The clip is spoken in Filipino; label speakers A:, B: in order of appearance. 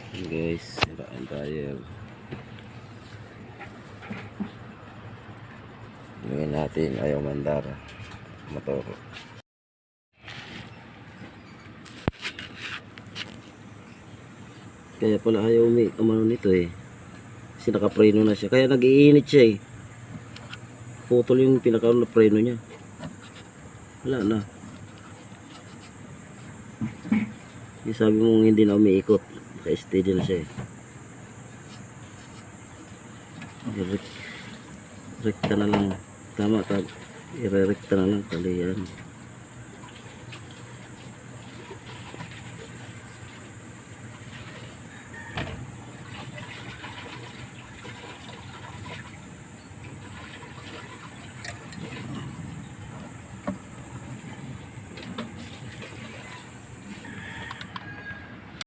A: Guys, siraan tayo. Gawin natin, ayaw mandar motor. Kaya pala ayaw umano nito eh, kasi nakapreno na siya, kaya nag-iinit siya eh. Putol yung pinaka-preno niya, wala na. Yung sabi mong hindi na umiikot, naka-steady na siya eh. Rekta na lang, tama, i-rekta na lang, kalian.